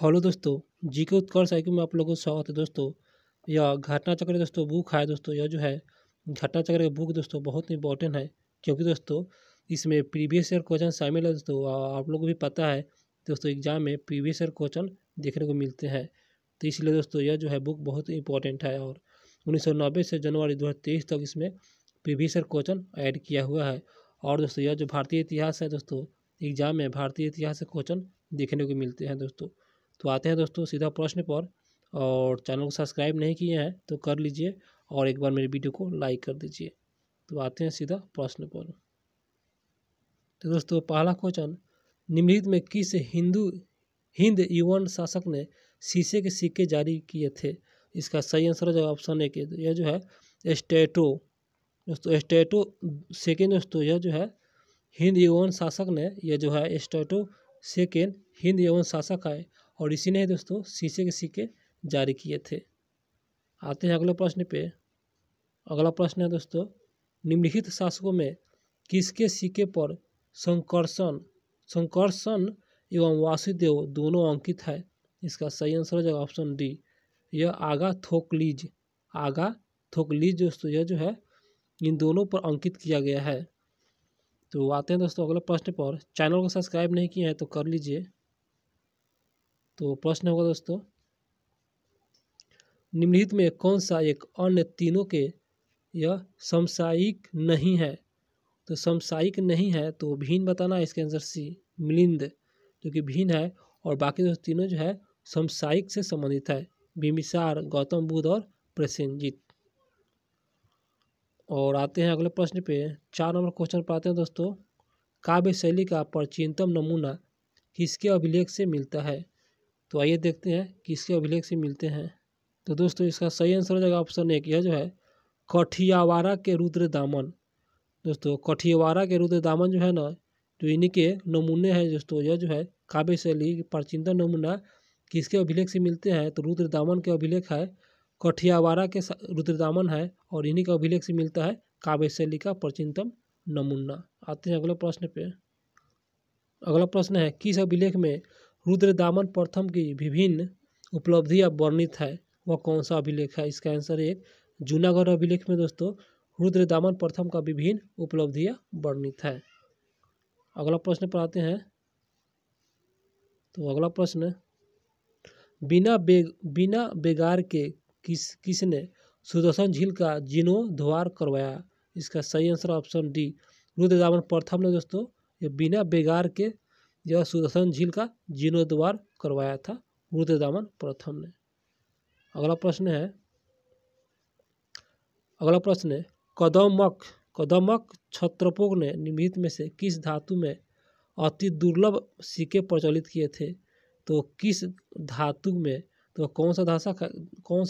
Hello दोस्तों, GK उत्कर्ष IQ में आप लोगों का स्वागत है दोस्तों। यह घटना चक्र दोस्तों बुक है दोस्तों। यह जो है घटना चक्र का बुक दोस्तों बहुत इंपॉर्टेंट है, क्योंकि दोस्तों इसमें प्रीवियस ईयर क्वेश्चन शामिल है दोस्तों। आप लोगों को भी पता है दोस्तों एग्जाम में प्रीवियस ईयर क्वेश्चन देखने को मिलते हैं, तो इसलिए दोस्तों यह जो है बुक बहुत इंपॉर्टेंट है। और 1990 से जनवरी 2023 तक इसमें प्रीवियस ईयर क्वेश्चन ऐड किया हुआ है। और दोस्तों यह जो भारतीय इतिहास है दोस्तों, एग्जाम में भारतीय इतिहास से क्वेश्चन देखने को मिलते हैं दोस्तों। तो आते हैं दोस्तों सीधा प्रश्न पर, और चैनल को सब्सक्राइब नहीं किए हैं तो कर लीजिए और एक बार मेरी वीडियो को लाइक कर दीजिए। तो आते हैं सीधा प्रश्न पर। तो दोस्तों पहला क्वेश्चन, निम्नलिखित में किस हिंद यवन शासक ने शीशे के सिक्के जारी किए थे? इसका सही आंसर है जो ऑप्शन ए। यह जो है स्टेटो दोस्तों, स्टेटो सेकेंड दोस्तों। यह जो है हिंद यवन शासक ने, यह जो है स्टेटो सेकेंड हिंद यवन शासक है, और इसी ने दोस्तों शीशे के सिक्के जारी किए थे। आते हैं अगले प्रश्न पे। अगला प्रश्न है दोस्तों, निम्नलिखित शासकों में किसके सिक्के पर संकर्षण एवं वासुदेव दोनों अंकित है? इसका सही आंसर है ऑप्शन डी। यह आगा थोकलीज दोस्तों, यह जो है इन दोनों पर अंकित किया गया है। तो आते हैं दोस्तों अगले प्रश्न पर। चैनल को सब्सक्राइब नहीं किए हैं तो कर लीजिए। तो प्रश्न होगा दोस्तों, निम्नलिखित में कौन सा एक अन्य तीनों के यह समसामयिक नहीं है? तो समसामयिक नहीं है तो भिन्न बताना है। इसके आंसर सी मिलिंद, जो कि भिन्न है, और बाकी दोस्तों तीनों जो है समसामयिक से संबंधित है, बिंबिसार, गौतम बुद्ध और प्रसेनजीत। और आते हैं अगले प्रश्न पे। 4 नंबर क्वेश्चन पर आते हैं दोस्तों, काव्य शैली का प्राचीनतम नमूना किसके अभिलेख से मिलता है? तो आइए देखते हैं किसके अभिलेख से मिलते हैं। तो दोस्तों इसका सही आंसर हो जाएगा ऑप्शन ए। यह जो है कठियावाड़ा के रुद्र दामन दोस्तों। कठियावाड़ा के रुद्र दामन जो है ना, जो इन्हीं के नमूने हैं दोस्तों। यह जो है काव्य शैली प्राचीनतम नमूना किसके अभिलेख से मिलते हैं? तो रुद्र दामन के अभिलेख है, कठियावाड़ा के रुद्र दामन है, और इन्हीं का अभिलेख से मिलता है काव्य शैली का प्राचीनतम नमूना। आते हैं अगले प्रश्न पे। अगला प्रश्न है, किस अभिलेख में रुद्र दामन प्रथम की विभिन्न उपलब्धियां वर्णित है? वह कौन सा अभिलेख है? इसका आंसर एक जूनागढ़ अभिलेख में दोस्तों रुद्र दामन प्रथम का विभिन्न उपलब्धियां वर्णित है। अगला प्रश्न पर आते हैं। तो अगला प्रश्न, बिना बेगार के किसने सुदर्शन झील का जीर्णोद्धार करवाया? इसका सही आंसर ऑप्शन डी। रुद्र दामन प्रथम ने दोस्तों ये बिना बेगार के यह सुदर्शन झील का जीर्णोद्धार करवाया था, रुद्र दामन प्रथम ने। अगला प्रश्न है कदमक क्षत्रपों ने निम्नलिखित में से किस धातु में अति दुर्लभ सिक्के प्रचलित किए थे? तो किस धातु में, तो कौन सा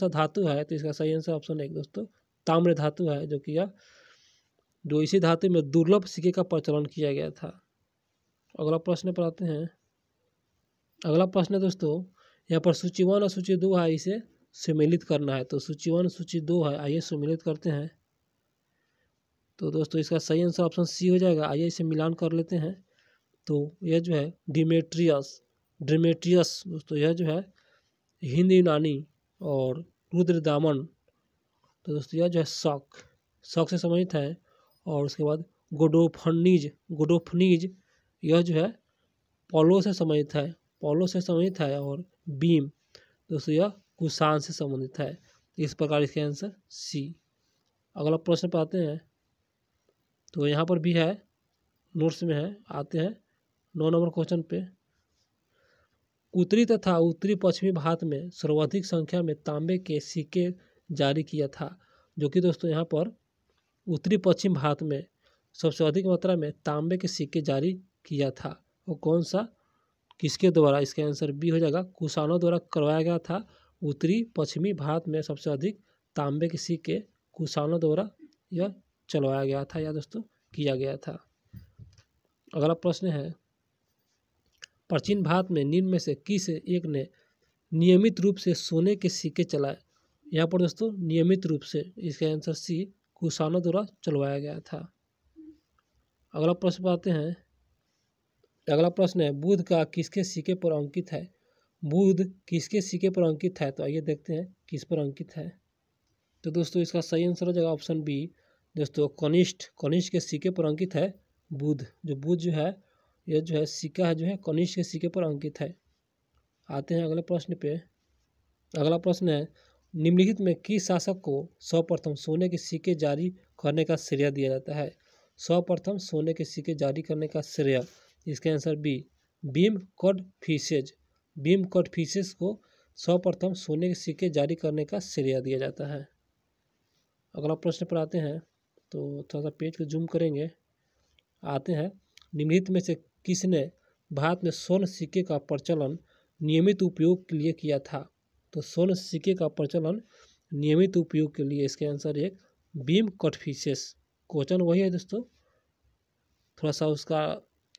धातु है? तो इसका सही आंसर ऑप्शन 1 दोस्तों ताम्र धातु है, जो कि यह जो इसी धातु में दुर्लभ सिक्के का प्रचलन किया गया था। अगला प्रश्न पर आते हैं। अगला प्रश्न है दोस्तों, यहाँ पर सूची 1 और सूची 2 है, इसे सम्मिलित करना है। तो सूची 1 सूची 2 है, आइए सम्मिलित करते हैं। तो दोस्तों इसका सही आंसर ऑप्शन सी हो जाएगा। आइए इसे मिलान कर लेते हैं। तो यह जो है डिमेट्रियस दोस्तों, यह जो है हिंद यूनानी, और रुद्र दामन तो दोस्तों यह जो है शक से संबंधित है। और उसके बाद गोडोफनीज यह जो है पोलो से संबंधित है, और बीम दोस्तों यह कुषाण से संबंधित है। इस प्रकार इसका आंसर सी। अगला प्रश्न पर आते हैं। तो यहाँ पर भी है, नोट्स में है। आते हैं 9 नंबर क्वेश्चन पे। उत्तरी तथा उत्तरी पश्चिमी भारत में सर्वाधिक संख्या में तांबे के सिक्के जारी किया था, जो कि दोस्तों यहाँ पर उत्तरी पश्चिम भारत में सबसे अधिक मात्रा में तांबे के सिक्के जारी किया था। वो कौन सा, किसके द्वारा? इसका आंसर बी हो जाएगा, कुषाणों द्वारा करवाया गया था। उत्तरी पश्चिमी भारत में सबसे अधिक तांबे के सिक्के कुषाणों द्वारा यह चलवाया गया था, या दोस्तों किया गया था। अगला प्रश्न है, प्राचीन भारत में निम्न में से किस एक ने नियमित रूप से सोने के सिक्के चलाए? यहाँ पर दोस्तों नियमित रूप से, इसका आंसर सी कुषाणों द्वारा चलवाया गया था। अगला प्रश्न पर आते हैं। अगला प्रश्न है, बुध का किसके सिक्के पर अंकित है? बुध किसके सिक्के पर अंकित है? तो आइए देखते हैं किस पर अंकित है। तो दोस्तों इसका सही आंसर हो जाएगा ऑप्शन बी दोस्तों कनिष्ठ के सिक्के पर अंकित है बुध। जो बुध जो है यह जो है सिक्का है जो है कनिष्ठ के सिक्के पर अंकित है। आते हैं अगले प्रश्न पे। अगला प्रश्न है निम्नलिखित में किस शासक को सर्वप्रथम सोने के सिक्के जारी करने का श्रेय दिया जाता है? सर्वप्रथम सोने के सिक्के जारी करने का श्रेय, इसका आंसर बी भीम कोडफिशियस। भीम कोडफिशियस को सर्वप्रथम सोने के सिक्के जारी करने का श्रेय दिया जाता है। अगला प्रश्न पर आते हैं तो थोड़ा सा पेज को जूम करेंगे। आते हैं निम्नलिखित में से किसने भारत में स्वर्ण सिक्के का प्रचलन नियमित उपयोग के लिए किया था? तो स्वर्ण सिक्के का प्रचलन नियमित उपयोग के लिए, इसके आंसर एक भीम कोडफिशियस। क्वेश्चन वही है दोस्तों, थोड़ा सा उसका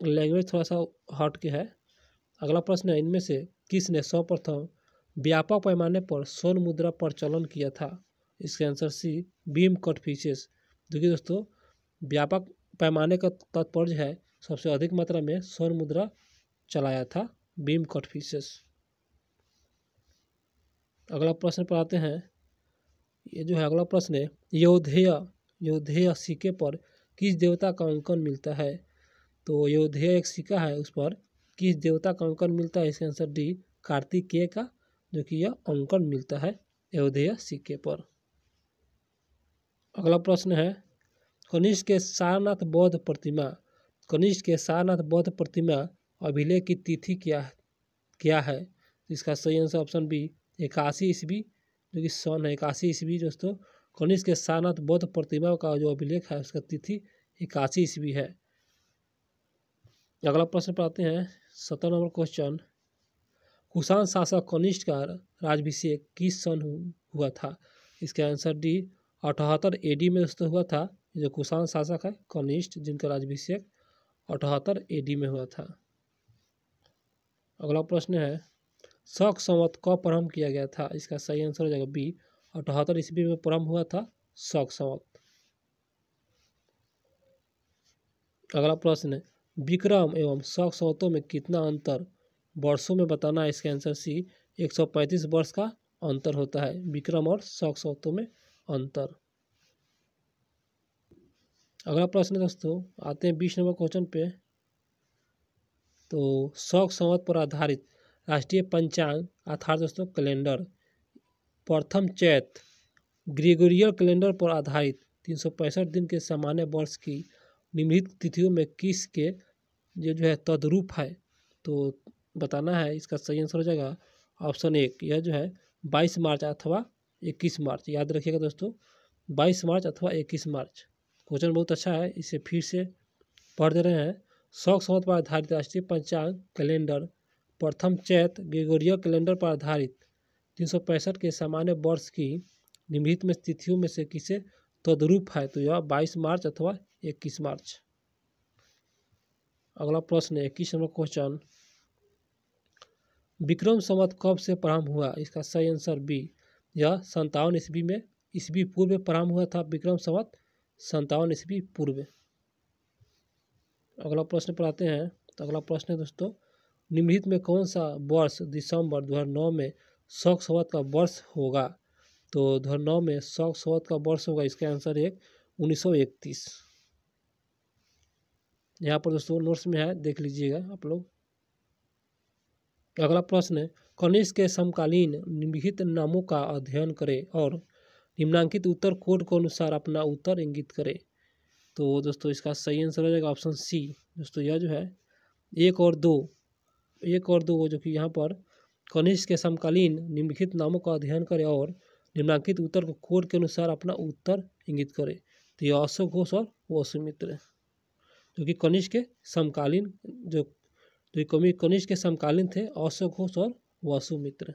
लैंग्वेज थोड़ा सा हट के है। अगला प्रश्न है इनमें से किसने सर्वप्रथम व्यापक पैमाने पर स्वर्ण मुद्रा प्रचलन किया था? इसके आंसर सी भीम कोडफिशियस। देखिए दोस्तों व्यापक पैमाने का तात्पर्य है सबसे अधिक मात्रा में स्वर्ण मुद्रा चलाया था भीम कोडफिशियस। अगला प्रश्न पर आते हैं। ये जो है अगला प्रश्न है योधेय सिक्के पर किस देवता का अंकन मिलता है? तो योधेय एक सिक्का है उस पर किस देवता का अंकन मिलता है? इसका आंसर डी कार्तिकेय का जो कि यह अंकन मिलता है योधेय सिक्के पर। अगला प्रश्न है कनिष्क के सारनाथ बौद्ध प्रतिमा अभिलेख की तिथि क्या है? इसका सही आंसर ऑप्शन बी 81 ईस्वी जो कि सन है 81 ईस्वी दोस्तों। कनिष्क के सारनाथ बौद्ध प्रतिमा का जो अभिलेख है उसका तिथि 81 ईस्वी है। अगला प्रश्न पर आते हैं 17 नंबर क्वेश्चन। कुषाण शासक कनिष्क का राज्याभिषेक किस सन हुआ था? इसका आंसर डी 78 AD में दोस्तों हुआ था। जो कुषाण शासक है कनिष्क जिनका राज्याभिषेक 78 AD में हुआ था। अगला प्रश्न है शक संवत कब प्रारंभ किया गया था? इसका सही आंसर हो जाएगा बी 78 ईस्वी में प्रारंभ हुआ था शक संवत। अगला प्रश्न है विक्रम एवं शक संवतों में कितना अंतर वर्षों में बताना है? इसका आंसर सी 135 वर्ष का अंतर होता है विक्रम और शक संवतों में अंतर। अगला प्रश्न दोस्तों आते हैं 20 नंबर क्वेश्चन पे। तो शक संवत पर आधारित राष्ट्रीय पंचांग अर्थात दोस्तों कैलेंडर प्रथम चैत ग्रेगोरियल कैलेंडर पर आधारित 365 दिन के सामान्य वर्ष की निम्नलिखित तिथियों में किस के जो है तद्रूप है? तो बताना है। इसका सही आंसर हो जाएगा ऑप्शन एक यह जो है 22 मार्च अथवा 21 मार्च। याद रखिएगा दोस्तों 22 मार्च अथवा 21 मार्च। क्वेश्चन बहुत अच्छा है, इसे फिर से पढ़ दे रहे हैं। शक संवत पर आधारित राष्ट्रीय पंचांग कैलेंडर प्रथम चैत ग्रेगोरियल कैलेंडर पर आधारित 365 के सामान्य वर्ष की निम्नलिखित में तिथियों में से किसे तद्रूप है? तो यह 22 मार्च अथवा 21 मार्च। अगला प्रश्न 21 नंबर क्वेश्चन विक्रम संवत कब से प्रारंभ हुआ? इसका सही आंसर बी यह 57 ईस्वी में ईस्वी पूर्व प्रारंभ हुआ था विक्रम संवत 57 ईस्वी पूर्व। अगला प्रश्न पर आते हैं। तो अगला प्रश्न है दोस्तों निम्नलिखित में कौन सा वर्ष दिसंबर 2009 में शक संवत का वर्ष होगा? तो 2009 में शक संवत का वर्ष होगा, इसका आंसर है 1931। यहाँ पर दोस्तों नोट्स में है, देख लीजिएगा आप लोग। अगला प्रश्न है कनिष्क के समकालीन निम्नलिखित नामों का अध्ययन करें और निम्नांकित उत्तर कोड के अनुसार अपना उत्तर इंगित करें। तो दोस्तों इसका सही आंसर हो जाएगा ऑप्शन सी दोस्तों यह जो है 1 और 2 जो कि यहाँ पर कनिष्क के समकालीन निम्नलिखित नामों का अध्ययन करें और निम्नांकित उत्तर को कोड के अनुसार अपना उत्तर इंगित करें। तो यह अशोक घोष और वसुमित्र जो कि कनिष्क के समकालीन कनिष्क के समकालीन थे अशोक घोष और वसुमित्र।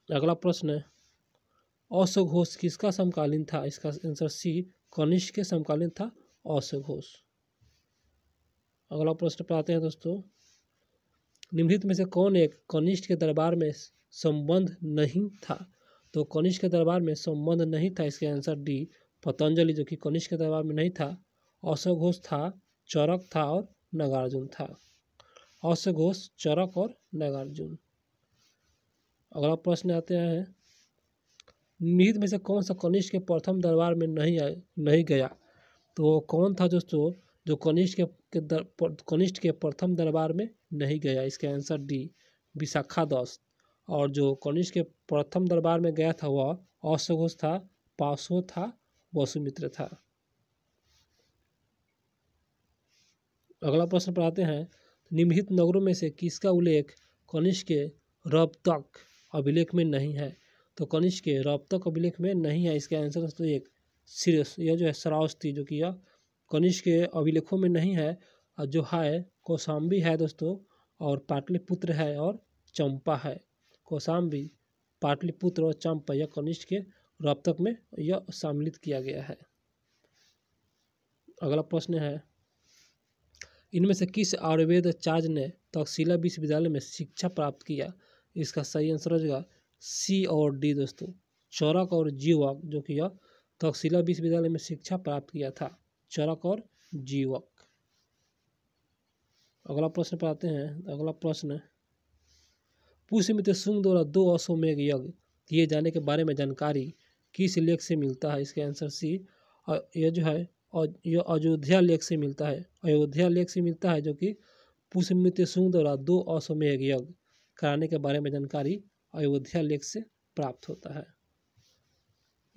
अगला प्रश्न है अशोक घोष किसका समकालीन था? इसका आंसर सी कनिष्क के समकालीन था अशोक घोष। अगला प्रश्न पर आते हैं दोस्तों निम्नलिखित में से कौन एक कनिष्क के दरबार में संबंध नहीं था? तो कनिष्क के दरबार में संबंध नहीं था, इसके आंसर डी पतंजलि जो कि कनिष्क के दरबार में नहीं था। अशोक घोष था, चरक था और नागार्जुन था। अश्व घोष, चरक और नागार्जुन। अगला प्रश्न आते हैं, निहित में से कौन सा कनिष्क के प्रथम दरबार में नहीं गया? तो कौन था दोस्तों जो कनिष्क के प्रथम दरबार में नहीं गया? इसका आंसर डी, विशाखादत्त। और जो कनिष्क के प्रथम दरबार में गया था वह अश्वघोष था, पार्श्व था, वसुमित्र था। अगला प्रश्न पर आते हैं, निम्नलिखित नगरों में से किसका उल्लेख कनिष्क के रौप्तक अभिलेख में नहीं है? तो कनिष्क के रौप्तक अभिलेख में नहीं है। इसका आंसर दोस्तों एक यह जो है श्रावस्ती, जो कि यह कनिष्क के अभिलेखों में नहीं है। और जो है कौशाम्बी है दोस्तों, और पाटलिपुत्र है, और चंपा है। कौशाम्बी, पाटलिपुत्र और चंपा यह कनिष्क के रौप्तक में यह सम्मिलित किया गया है। अगला प्रश्न है, इनमें से किस आयुर्वेदाचार्य ने तक्षशिला विश्वविद्यालय में शिक्षा प्राप्त किया? इसका सही आंसर हो जाएगा सी और डी दोस्तों, चरक और जीवक, जो कि यह तक्षशिला विश्वविद्यालय में शिक्षा प्राप्त किया था, चरक और जीवक। अगला प्रश्न पर आते हैं। अगला प्रश्न, पुष्यमित्र शुंग द्वारा 2 अश्वमेध यज्ञ किए जाने के बारे में जानकारी किस लेख से मिलता है? इसके आंसर सी, यह जो है यह अयोध्या लेख से मिलता है। अयोध्या लेख से मिलता है, जो कि पुष्यमित्र शुंग द्वारा 2 अश्वमेध यज्ञ कराने के बारे में जानकारी अयोध्या लेख से प्राप्त होता है।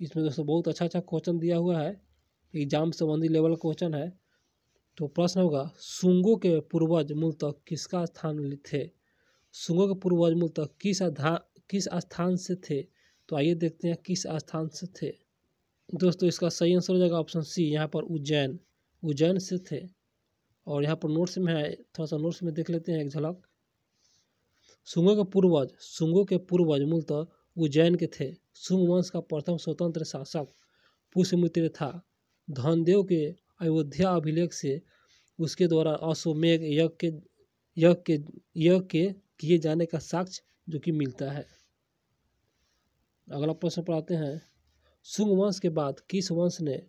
इसमें दोस्तों बहुत अच्छा क्वेश्चन दिया हुआ है, एग्जाम संबंधी लेवल क्वेश्चन है। तो प्रश्न होगा, शुंगों के पूर्वज मूलतः किसका स्थान थे? शुंगों के पूर्वज मूलतः किस स्थान से थे? तो आइए देखते हैं किस स्थान से थे। दोस्तों इसका सही आंसर हो जाएगा ऑप्शन सी, यहाँ पर उज्जैन से थे। और यहाँ पर नोट्स में है, थोड़ा सा नोट्स में देख लेते हैं एक झलक। शुंगों के पूर्वज मूलतः उज्जैन के थे। शुंग वंश का प्रथम स्वतंत्र शासक पुष्यमित्र था। धनदेव के अयोध्या अभिलेख से उसके द्वारा अश्वमेध यज्ञ के किए जाने का साक्ष्य जो कि मिलता है। अगला प्रश्न पर आते हैं, शुंग वंश के बाद किस वंश ने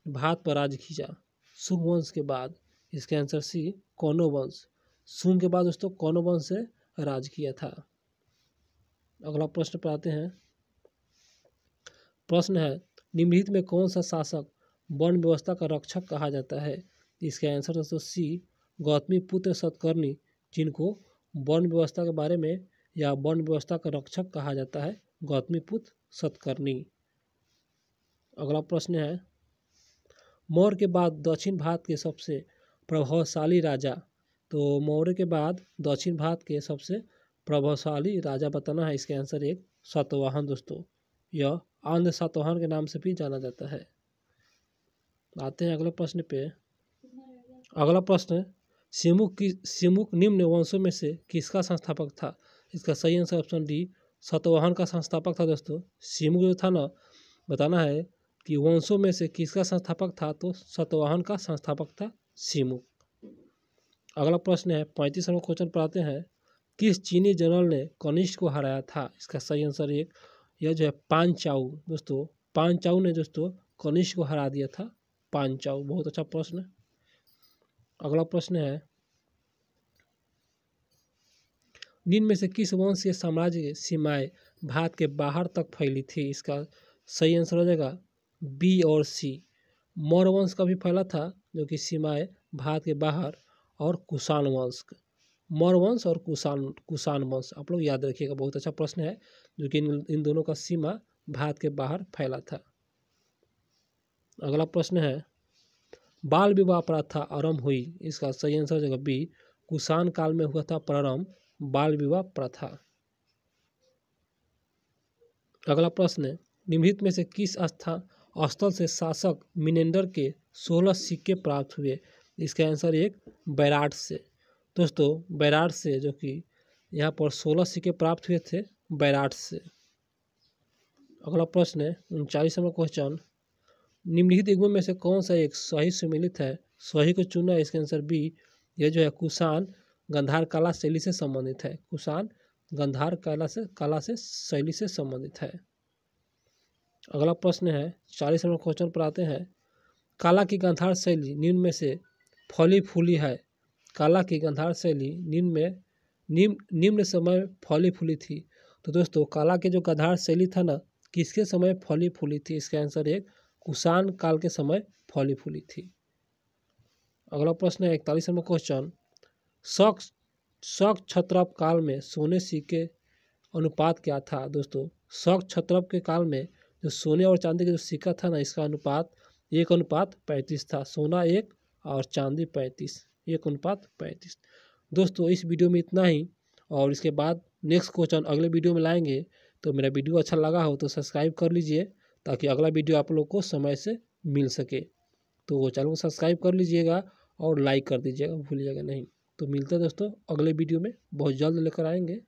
भारत पर राज खींचा? शुंग वंश के बाद, इसका आंसर सी, कौनो वंश। शुंग के बाद दोस्तों कौनो वंश से राज किया था। अगला प्रश्न पर आते हैं। प्रश्न है, निम्नलिखित में कौन सा शासक वर्ण व्यवस्था का रक्षक कहा जाता है? इसका आंसर दोस्तों सी, गौतमीपुत्र सतकर्णी, जिनको वर्ण व्यवस्था के बारे में या वर्ण व्यवस्था का रक्षक कहा जाता है, गौतमीपुत्र सतकर्णी। अगला प्रश्न है, मौर्य के बाद दक्षिण भारत के सबसे प्रभावशाली राजा। तो मौर्य के बाद दक्षिण भारत के सबसे प्रभावशाली राजा बताना है। इसका आंसर एक, सातवाहन दोस्तों, यह आंध्र सातवाहन के नाम से भी जाना जाता है। आते हैं अगले प्रश्न पे। अगला प्रश्न, सिमुक निम्न वंशों में से किसका संस्थापक था? इसका सही आंसर ऑप्शन डी, सातवाहन का संस्थापक था दोस्तों। सिमुक जो था ना, बताना है कि वंशों में से किसका संस्थापक था, तो सातवाहन का संस्थापक था सिमुक। अगला प्रश्न है, 35 नंबर क्वेश्चन पर आते हैं, किस चीनी जनरल ने कनिष्क को हराया था? इसका सही आंसर एक, यह जो है पांचाऊ दोस्तों, पांचाऊ ने दोस्तों कनिष्क को हरा दिया था, पांचाऊ। बहुत अच्छा प्रश्न। अगला प्रश्न है, निम्न में से किस वंश के साम्राज्य की सीमाएं भारत के बाहर तक फैली थी? इसका सही आंसर हो जाएगा बी और सी, मौर्य वंश का भी फैला था, जो कि सीमाएं भारत के बाहर, और कुषाण वंश, मौर्य वंश और कुषाण वंश, आप लोग याद रखिएगा। बहुत अच्छा प्रश्न है, जो कि इन दोनों का सीमा भारत के बाहर फैला था। अगला प्रश्न है, बाल विवाह प्रथा आरंभ हुई? इसका सही आंसर हो जाएगा बी, कुषाण काल में हुआ था प्रारंभ बाल विवाह प्रथा। अगला प्रश्न, निम्नलिखित में से किस स्थल से शासक मिनेंडर के 16 सिक्के प्राप्त हुए? इसका आंसर एक, बैराट से दोस्तों, बैराट से, जो कि यहाँ पर 16 सिक्के प्राप्त हुए थे बैराट से। अगला प्रश्न है 39 नंबर क्वेश्चन, निम्नलिखित युगों में से कौन सा एक सही सम्मिलित है? सही को चुना है। इसका आंसर बी, यह जो है कुषाण गांधार कला शैली से संबंधित है, कुषाण गांधार कला से शैली से संबंधित है। अगला प्रश्न है 40 नंबर क्वेश्चन पर आते हैं, कला की गांधार शैली निम्न में से फली फूली है, काला की गांधार शैली निम्न समय फली फूली थी। तो दोस्तों काला के जो गांधार शैली था ना, किसके समय फली फूली थी? इसका आंसर एक कुषाण काल के समय फली फूली थी। अगला प्रश्न है 41वां क्वेश्चन, शक क्षत्रप काल में सोने सिक्के अनुपात क्या था? दोस्तों शक क्षत्रप के काल में जो सोने और चांदी का जो सिक्का था ना, इसका अनुपात 1:35 था। सोना 1 और चांदी 35, 1:35। दोस्तों इस वीडियो में इतना ही, और इसके बाद नेक्स्ट क्वेश्चन अगले वीडियो में लाएंगे। तो मेरा वीडियो अच्छा लगा हो तो सब्सक्राइब कर लीजिए, ताकि अगला वीडियो आप लोग को समय से मिल सके। तो चैनल को सब्सक्राइब कर लीजिएगा और लाइक कर दीजिएगा, भूलिएगा नहीं। तो मिलते हैं दोस्तों अगले वीडियो में, बहुत जल्द लेकर आएंगे।